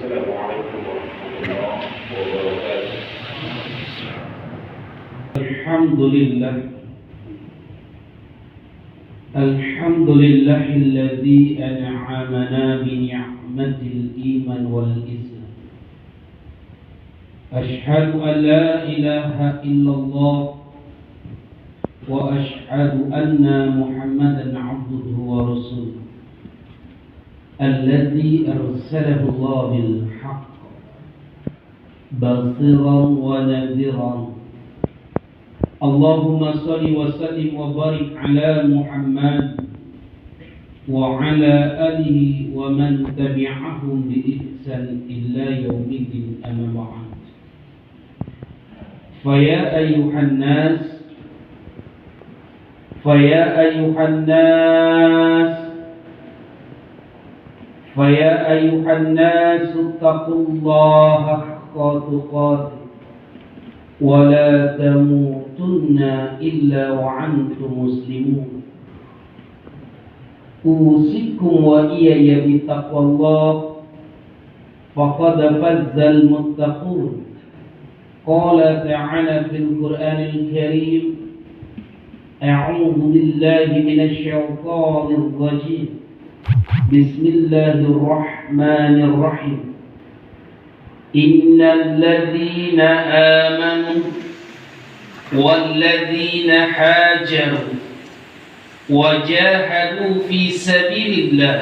السلام عليكم ورحمة الله وبركاته. الحمد لله الذي أنعمنا بنعمة الإيمان والإسلام. أشهد أن لا إله إلا الله وأشهد أن محمدا عبده ورسوله الذي أرسله الله بالحق بصيرا ونذيرا. اللهم صل وسلم وبارك على محمد وعلى آله ومن تبعهم بإحسان إلى يوم الدين. أما بعد، فيا أيها الناس اتقوا الله حق تقاته ولا تموتن إلا وأنتم مسلمون. أوصيكم وإياي بتقوى الله فقد فاز المتقون. قال تعالى في القرآن الكريم: أعوذ بالله من الشيطان الرجيم، بسم الله الرحمن الرحيم. إن الذين آمنوا والذين هاجروا وجاهدوا في سبيل الله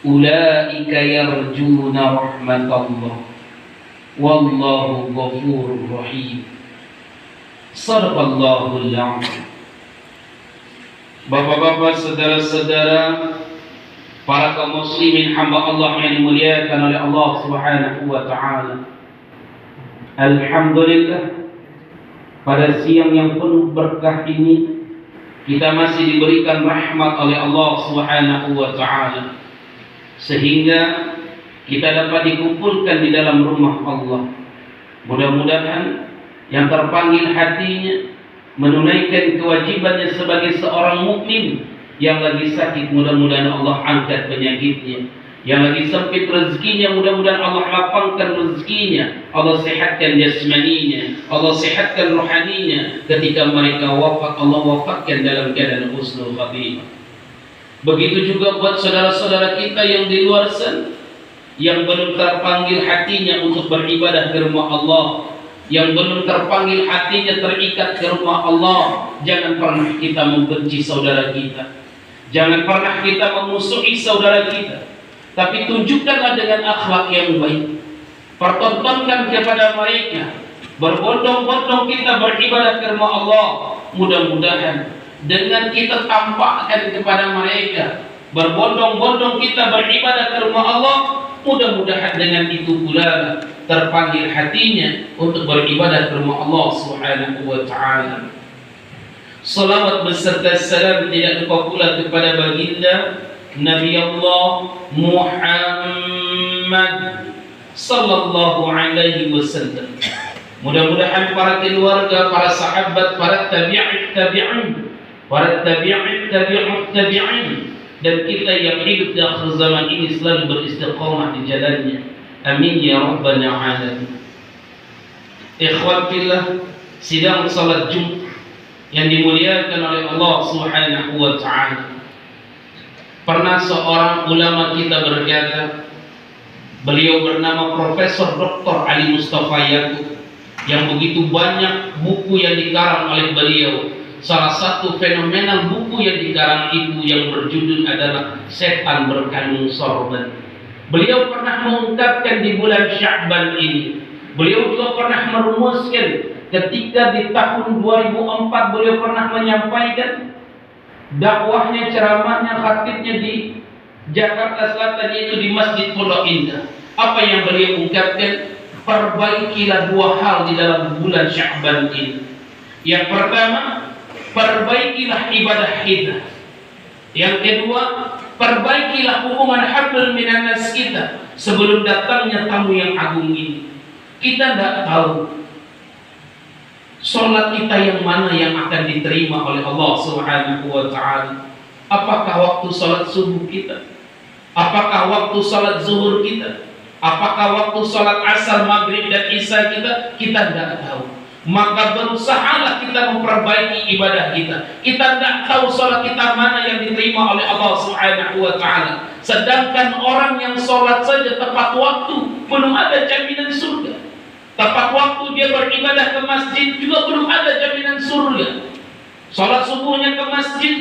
أولئك يرجون رحمة الله والله غفور رحيم. صدق الله العظيم. Bapak-bapak, saudara-saudara, para kaum muslimin hamba Allah yang dimuliakan oleh Allah Subhanahu wa taala. Alhamdulillah, pada siang yang penuh berkah ini kita masih diberikan rahmat oleh Allah Subhanahu wa taala sehingga kita dapat dikumpulkan di dalam rumah Allah. Mudah-mudahan yang terpanggil hatinya menunaikan kewajibannya sebagai seorang mukmin. Yang lagi sakit, mudah-mudahan Allah angkat penyakitnya. Yang lagi sempit rezekinya, mudah-mudahan Allah lapangkan rezekinya. Allah sehatkan jasmaninya, Allah sehatkan rohaninya. Ketika mereka wafat, Allah wafatkan dalam keadaan husnul khatimah. Begitu juga buat saudara-saudara kita yang di luar sana, yang belum terpanggil hatinya untuk beribadah ke rumah Allah, yang belum terpanggil hatinya terikat ke rumah Allah. Jangan pernah kita membenci saudara kita, jangan pernah kita memusuhi saudara kita, tapi tunjukkanlah dengan akhlak yang baik. Pertontonkan kepada mereka, berbondong-bondong kita beribadah ke rumah Allah. Mudah-mudahan dengan kita tampakkan kepada mereka, berbondong-bondong kita beribadah ke rumah Allah, mudah-mudahan dengan itu pula terpanggil hatinya untuk beribadah ke rumah Allah Subhanahu wa taala. Salawat beserta salam tidak lupa pula kepada baginda Nabi Allah Muhammad sallallahu alaihi wasallam. Mudah-mudahan para keluarga, para sahabat, para tabi'in, dan kita yang hidup di akhir zaman ini selalu beristiqamah di jalannya. Amin ya rabbal alamin. Ikhwan fillah, sidang salat Jumat yang dimuliakan oleh Allah Subhanahu wa taala. Pernah seorang ulama kita berkata, beliau bernama Profesor Dr. Ali Mustafa Yaqub, yang begitu banyak buku yang dikarang oleh beliau. Salah satu fenomenal buku yang dikarang itu yang berjudul adalah Setan Berkandung Sorban. Beliau pernah mengungkapkan di bulan Sya'ban ini, beliau juga pernah merumuskan ketika di tahun 2004 beliau pernah menyampaikan dakwahnya, ceramahnya, khatibnya di Jakarta Selatan, yaitu di Masjid Pondok Indah. Apa yang beliau ungkapkan? Perbaikilah dua hal di dalam bulan Sya'ban ini. Yang pertama, perbaikilah ibadah kita. Yang kedua, perbaikilah hubungan hablum minan nas kita sebelum datangnya tamu yang agung ini. Kita tidak tahu sholat kita yang mana yang akan diterima oleh Allah Subhanahu wa taala. Apakah waktu sholat subuh kita? Apakah waktu sholat zuhur kita? Apakah waktu sholat asar, maghrib, dan isya kita tidak tahu. Maka berusahalah kita memperbaiki ibadah kita. Kita tidak tahu sholat kita mana yang diterima oleh Allah Subhanahu wa Ta'ala. Sedangkan orang yang sholat saja tepat waktu, belum ada jaminan surga. Tepat waktu dia beribadah ke masjid juga belum ada jaminan surga. Sholat subuhnya ke masjid,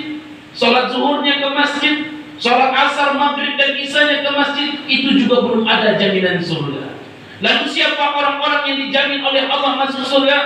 sholat zuhurnya ke masjid, sholat asar, maghrib, dan isyanya ke masjid, itu juga belum ada jaminan surga. Lalu siapa orang-orang yang dijamin oleh Allah masuk surga?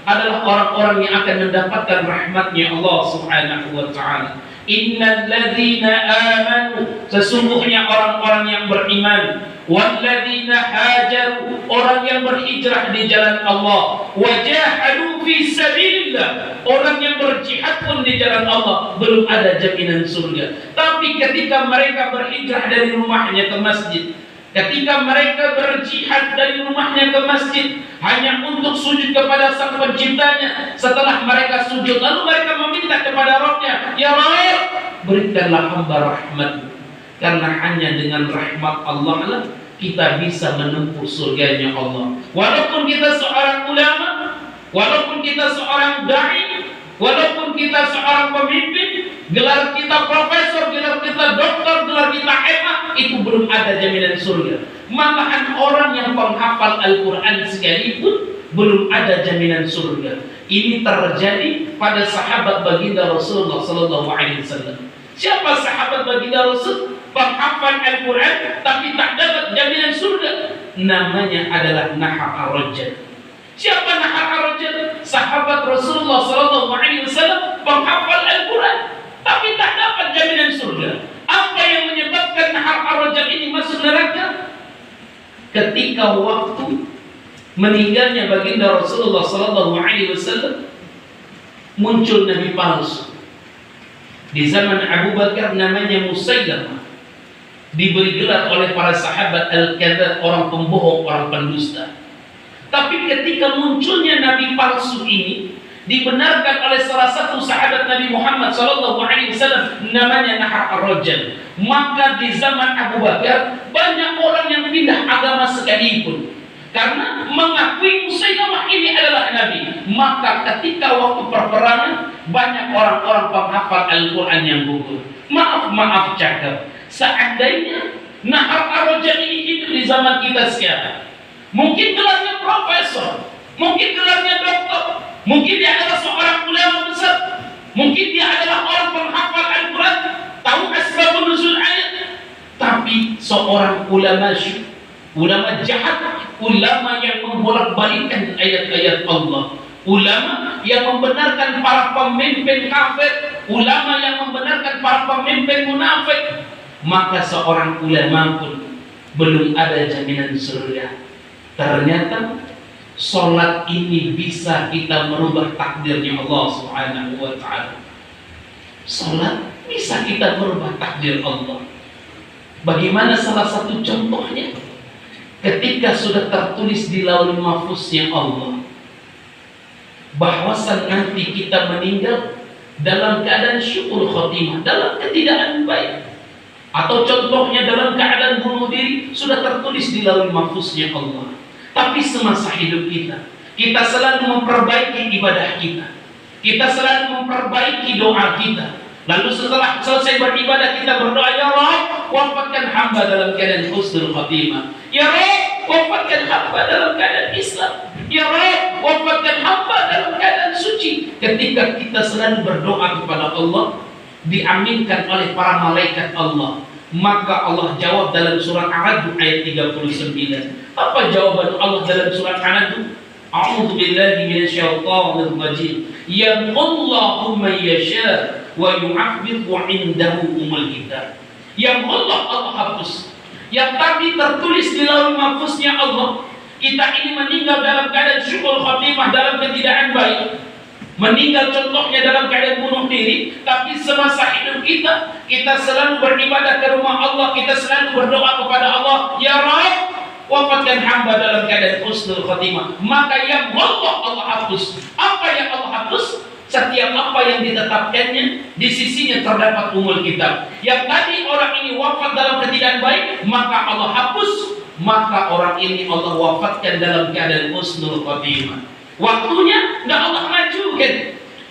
Adalah orang-orang yang akan mendapatkan rahmatnya Allah Subhanahu wa Ta'ala. Innal ladzina amanu, sesungguhnya orang-orang yang beriman, walladzina hajaru, orang yang berhijrah di jalan Allah, wajahadu fi sabilillah, orang yang berjihad pun di jalan Allah, belum ada jaminan surga. Tapi ketika mereka berhijrah dari rumahnya ke masjid, ketika mereka berjihad dari rumahnya ke masjid hanya untuk sujud kepada Sang Penciptanya, setelah mereka sujud lalu mereka meminta kepada Rabb-nya, ya Rabb, berikanlah hamba rahmat, karena hanya dengan rahmat Allah lah kita bisa menempuh surganya Allah. Walaupun kita seorang ulama, walaupun kita seorang dai, walaupun kita seorang pemimpin, gelar kita profesor, gelar kita doktor, gelar kita MA, itu belum ada jaminan surga. Malahan orang yang penghafal Al-Quran sekalipun belum ada jaminan surga. Ini terjadi pada sahabat baginda Rasulullah SAW. Siapa sahabat baginda Rasul? Penghafal Al-Quran tapi tak dapat jaminan surga. Namanya adalah Nahar ar-Rajal. Siapa Nahar ar-Rajal? Sahabat Rasulullah SAW, penghafal Al-Quran tapi tak dapat jaminan surga. Apa yang menyebabkan Nahar ar-Rajal ini masuk neraka? Ketika waktu meninggalnya baginda Rasulullah SAW, muncul nabi palsu. Di zaman Abu Bakar namanya Musailamah, diberi gelar oleh para sahabat al-kadzab, orang pembohong, orang pendusta. Tapi ketika munculnya nabi palsu ini dibenarkan oleh salah satu sahabat Nabi Muhammad SAW, namanya Nahar ar-Rajal, maka di zaman Abu Bakar banyak orang yang pindah agama sekalipun karena mengakui Musailamah ini adalah nabi. Maka ketika waktu perperangan banyak orang-orang penghafal Al-Quran yang gugur. Maaf cakap, seandainya Nahar ar-Rajal ini hidup di zaman kita sekarang, mungkin gelarnya profesor, mungkin gelarnya doktor, mungkin dia adalah seorang ulama besar, mungkin dia adalah orang penghafal Al-Quran, tahu asbabun nuzul ayat. Tapi seorang ulama jahat, ulama yang membolak-balikkan ayat-ayat Allah, ulama yang membenarkan para pemimpin kafir, ulama yang membenarkan para pemimpin munafik, maka seorang ulama pun belum ada jaminan surga. Ternyata sholat ini bisa kita merubah takdirnya Allah Subhanahu wa Ta'ala. Sholat bisa kita merubah takdir Allah. Bagaimana salah satu contohnya? Ketika sudah tertulis di Lauhul Mahfuznya Allah bahwasan nanti kita meninggal dalam keadaan syukur khotimah, dalam ketidakadaan baik, atau contohnya dalam keadaan bunuh diri, sudah tertulis di Lauhul Mahfuznya Allah. Tapi semasa hidup kita selalu memperbaiki ibadah kita selalu memperbaiki doa kita. Lalu setelah selesai beribadah kita berdoa, ya Rabb, wafatkan hamba dalam keadaan husnul khatimah. Ya Rabb, wafatkan hamba dalam keadaan Islam. Ya Rabb, wafatkan hamba dalam keadaan suci. Ketika kita selalu berdoa kepada Allah, diaminkan oleh para malaikat Allah. Maka Allah jawab dalam surat Ar-Ra'd ayat 39. Apa jawaban Allah dalam surat Ar-Ra'd? A'udzu billahi minasyaitonir rajim. Yamhullahu man yasha wa yu'affidu 'indahu umul kitab. Yang Allah hapus. Yang tadi tertulis di Lauhul Mahfuznya Allah, kita ini meninggal dalam keadaan syukur khatimah, dalam ketidakadaan baik, meninggal contohnya dalam keadaan bunuh diri, tapi semasa hidup kita selalu beribadah ke rumah Allah, kita selalu berdoa kepada Allah, ya Rabb, wafatkan hamba dalam keadaan husnul khatimah. Maka yang Allah hapus. Apa yang Allah hapus? Setiap apa yang ditetapkannya di sisinya terdapat umul kitab. Yang tadi orang ini wafat dalam ketidakadaan baik, maka Allah hapus. maka orang ini Allah wafatkan dalam keadaan husnul khotimah. Waktunya nggak Allah majukan,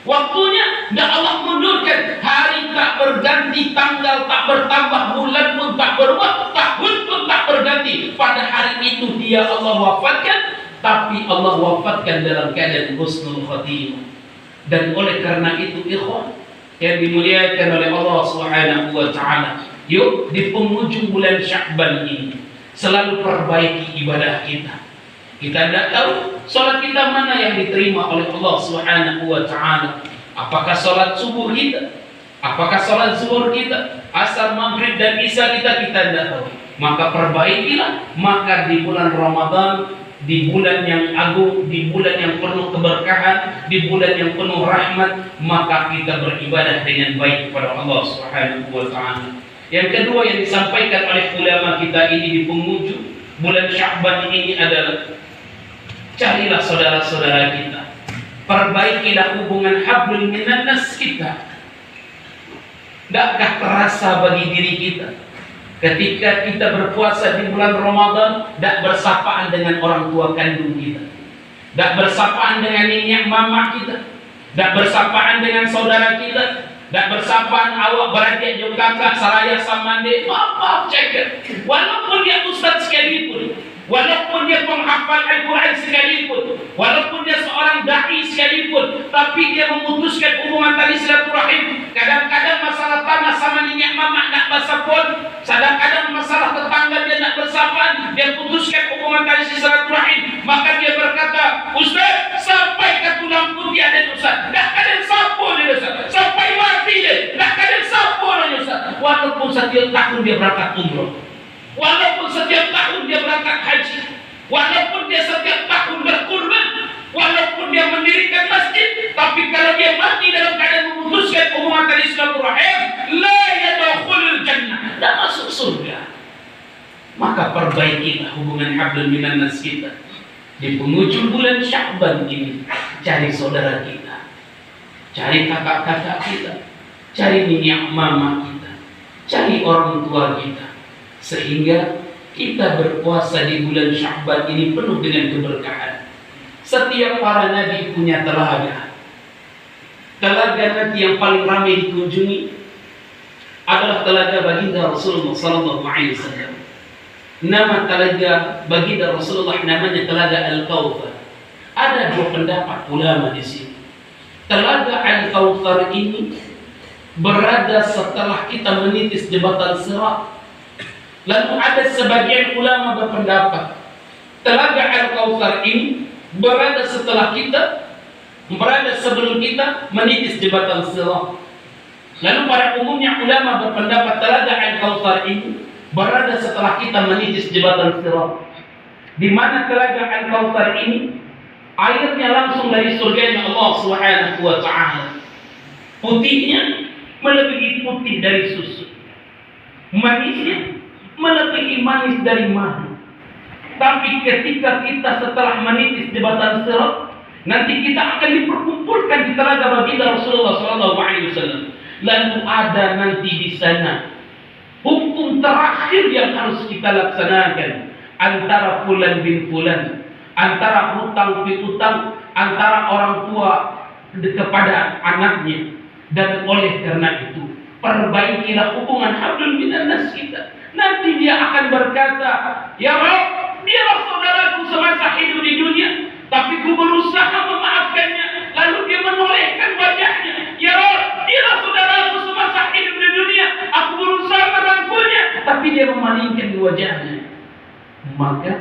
waktunya nggak Allah mundurkan. Hari tak berganti, tanggal tak bertambah, bulan pun tak berubah, tahun pun tak berganti. Pada hari itu dia Allah wafatkan, tapi Allah wafatkan dalam keadaan husnul khotimah. Dan oleh karena itu ikhwan yang dimuliakan oleh Allah Subhanahu wa taala, yuk di penghujung bulan Sya'ban ini selalu perbaiki ibadah kita. Kita tidak tahu salat kita mana yang diterima oleh Allah Subhanahu wa taala. Apakah salat subuh kita? Apakah salat zuhur kita? Asar, maghrib dan isya kita tidak tahu. Maka perbaikilah. Maka di bulan Ramadan, di bulan yang agung, di bulan yang penuh keberkahan, di bulan yang penuh rahmat, maka kita beribadah dengan baik kepada Allah Subhanahu wa taala. Yang kedua yang disampaikan oleh ulama kita ini di penghujung bulan Sya'ban ini adalah carilah saudara-saudara kita, perbaikilah hubungan hablum minan nas kita. Tidakkah terasa bagi diri kita ketika kita berpuasa di bulan Ramadan, tidak bersapaan dengan orang tua kandung kita, tidak bersapaan dengan nenek mama kita, tidak bersapaan dengan saudara kita, tidak bersapaan awak beradik jauh kakak saraya samande, maaf cek, walaupun dia ustaz sekalipun, walaupun dia penghafal Al-Quran sekalipun, walaupun dia seorang dai sekalipun, tapi dia memutuskan hubungan tali silaturahim. Kadang-kadang masalah tanah sama nenek mama nak bersapun, kadang-kadang masalah tetangga dia nak bersapaan, dia putuskan hubungan tali silaturahim. Maka dia berkata, Ustaz, sampai ke tulang putih ada Ustaz, dah kadang sapu dia Ustaz, sampai mati dia, dah kadang sapu dia Ustaz. Walaupun setiap tahun dia berangkat umroh, walaupun setiap tahun dia berangkat haji, walaupun dia setiap tahun berkurban, walaupun dia mendirikan masjid, tapi kalau dia mati dalam keadaan memutuskan hubungan tali silaturahim, la yadkhulul jannah, tidak masuk surga. Maka perbaikilah hubungan hablum minan nas kita. Di penghujung bulan Sya'ban ini, cari saudara kita, cari kakak-kakak kita, cari nenek mama kita, cari orang tua kita, sehingga kita berpuasa di bulan Sya'ban ini penuh dengan keberkahan. Setiap para nabi punya telaga. Telaga nanti yang paling ramai dikunjungi adalah telaga baginda Rasulullah sallallahu alaihi wasallam. Nama telaga baginda Rasulullah namanya telaga Al-Kautsar. Ada dua pendapat ulama di sini. Telaga Al-Kautsar ini berada setelah kita menitis jembatan Sirat. Lalu ada sebagian ulama berpendapat telaga Al-Kautsar ini berada setelah kita, berada sebelum kita menitis jembatan Sirat. Lalu pada umumnya ulama berpendapat telaga Al-Kautsar ini berada setelah kita menitis jembatan Sirat. Di mana telaga Al-Kautsar ini airnya langsung dari surganya Allah Subhanahu wa taala. Putihnya melebihi putih dari susu. Manisnya melebihi manis dari madu. Tapi ketika kita setelah menitis jembatan Sirat, nanti kita akan diperkumpulkan di telaga baginda Rasulullah SAW. Lalu ada nanti di sana hukum terakhir yang harus kita laksanakan antara fulan bin fulan, antara hutang piutang, antara orang tua kepada anaknya. Dan oleh karena itu, perbaikilah hubungan hablum minan nas kita. Nanti dia akan berkata, ya Rabb, dialah saudaraku semasa hidup di dunia, tapi ku berusaha memaafkannya. Lalu dia menolehkan wajahnya, ya Rabb, dialah saudaraku semasa hidup di dunia, aku berusaha merangkulnya, tapi dia memalingkan wajahnya. Maka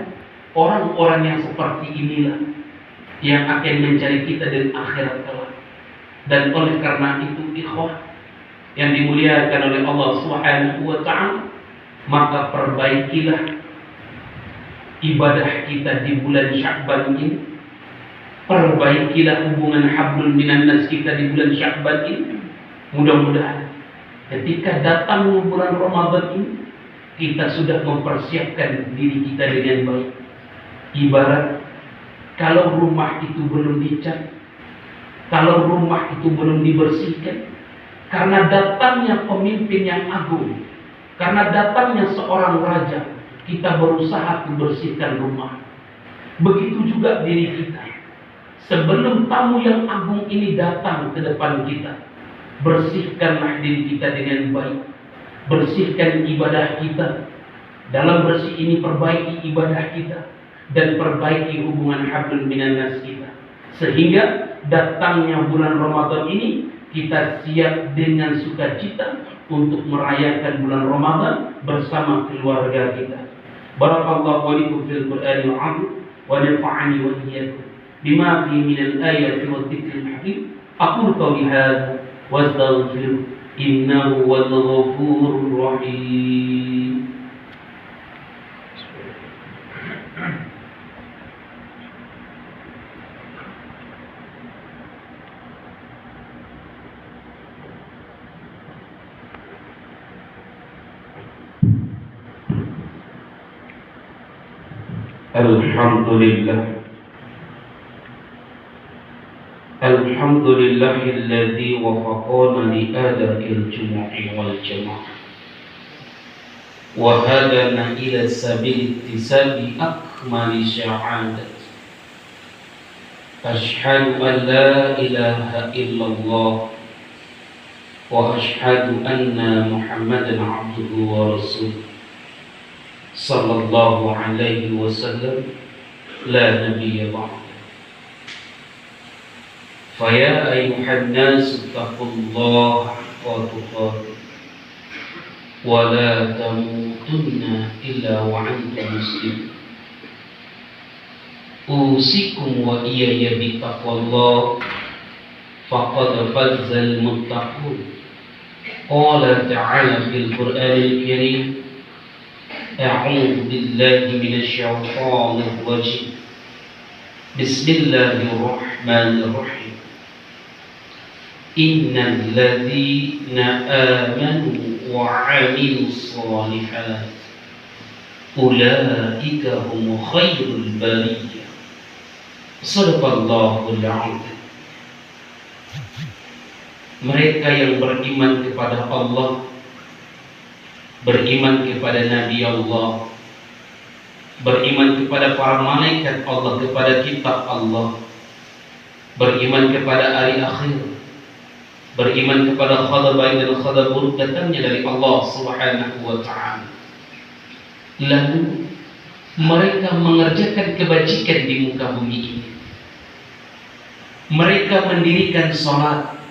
orang-orang yang seperti inilah yang akan mencari kita dari akhirat kelak. Dan oleh karena itu ikhwah yang dimuliakan oleh Allah Subhanahu wa taala, maka perbaikilah ibadah kita di bulan Sya'ban ini. Perbaikilah hubungan hablum minan nas kita di bulan Sya'ban ini. Mudah-mudahan ketika datang bulan Ramadan ini, kita sudah mempersiapkan diri kita dengan baik. Ibarat kalau rumah itu belum dicat, kalau rumah itu belum dibersihkan, karena datangnya pemimpin yang agung, karena datangnya seorang raja, kita berusaha membersihkan rumah. Begitu juga diri kita. Sebelum tamu yang agung ini datang ke depan kita, bersihkanlah diri kita dengan baik. Bersihkan ibadah kita. Dalam bersih ini perbaiki ibadah kita dan perbaiki hubungan hablum minan nas kita. Sehingga datangnya bulan Ramadan ini kita siap dengan sukacita untuk merayakan bulan Ramadan bersama keluarga kita. Barakallahu wa lakum fil Qur'anil 'azim wa nafa'ani wa iyyakum bima fi min al-ayati wa dhikril hakim. Aqulu qawli hadza wa astaghfiru innahu wal ghafurur rahim. Alhamdulillahilladzi wafaqana li ada'il jumu'i wal jama'ah wa hadana ila sabil ittisabi akmali sya'adat. Ashhadu an la ilaha illallah wa ashhadu anna Muhammadan abduhu wa rasuluh sallallahu alaihi wasallam la nabiyya ba'da. Faya ayyuhan nas taqullaha haqqa tuqatih wa la tamutunna illa wa antum muslimun. Usikum wa iyaya bittaqwallah faqad fazzal muttaqun. Qala ta'ala fil Qur'anil Karim أعوذ بالله من الشيطان الرجيم بسم الله الرحمن الرحيم إن الذين آمنوا وعملوا الصالحات أولئك هم خير البرية. صدق الله العظيم. Mereka yang beriman kepada Allah, beriman kepada Nabi Allah, beriman kepada para malaikat Allah, kepada kitab Allah, beriman kepada hari akhir, beriman kepada qada baik dan qada buruk datangnya dari Allah Subhanahu wa ta'ala. Lalu mereka mengerjakan kebajikan di muka bumi ini. Mereka mendirikan salat.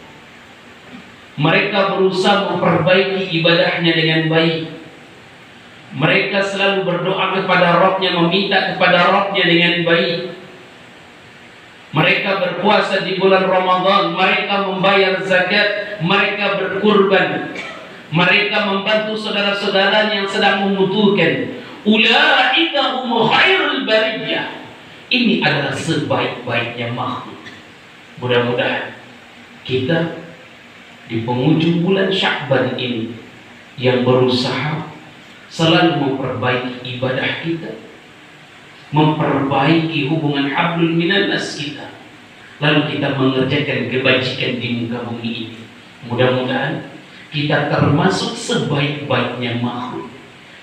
Mereka berusaha memperbaiki ibadahnya dengan baik. Mereka selalu berdoa kepada Rabb-Nya, meminta kepada Rabb-Nya dengan baik. Mereka berpuasa di bulan Ramadan, mereka membayar zakat, mereka berkurban, mereka membantu saudara-saudara yang sedang membutuhkan. Ulaika hum khairul bariyah. Ini adalah sebaik-baiknya makhluk. Mudah-mudahan kita di penghujung bulan Sya'ban ini yang berusaha selalu memperbaiki ibadah kita, memperbaiki hubungan hablum minan nas kita, lalu kita mengerjakan kebajikan di muka bumi ini. Mudah-mudahan kita termasuk sebaik-baiknya makhluk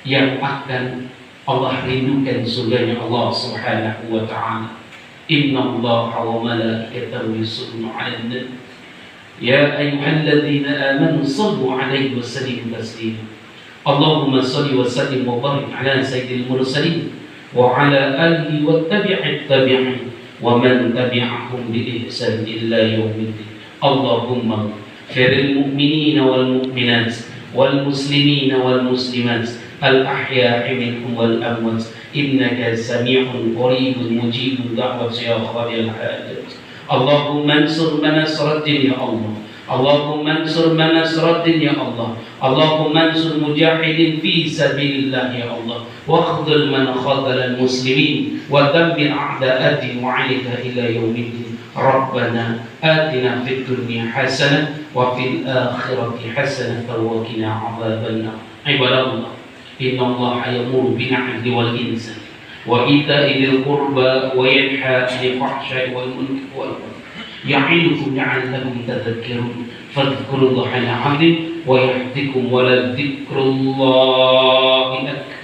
yang akan Allah rindukan surganya Allah Subhanahu wa ta'ala. Inna Allaha wa malaikatahu yusalluna 'alan nabi ya ayyuhalladzina amanu sallu 'alaihi wa sallimu taslima. Allahumma salli wa sallim wa barik 'ala sayyidil mursalin wa 'ala alihi wa tabi'it tabi'in wa man tabi'ahum bi ihsan ila yaumiddin. Allahumma firil mu'minina wal mu'minat wal muslimina wal muslimat al ahya'i minhum wal amwat innaka sami'un qaribun mujibud da'wati ya qadil hajat. Allahumma ansur man nasratin ya Allah. Allahumma ansur man nasratin ya Allah. Allahumma ansur mujahidin fi sabilillah ya Allah. Wakhdhul man khadhala al-muslimin wa dammir a'da'ati wa'alika ila yaumiddin. Rabbana atina fid dunya hasanah wa fil akhirati hasanah wa qina 'adzabannar. Ibadallah, inna Allaha ya'muru bil 'adli wal ihsan wa ita'i dzil qurba wa yanha 'anil fahsya'i wal munkari wal baghi ya'idukum la'allakum tadhakkarun. Fadhkurullaha al-'azim wa yahdikum wa la dzikrullahi akbar.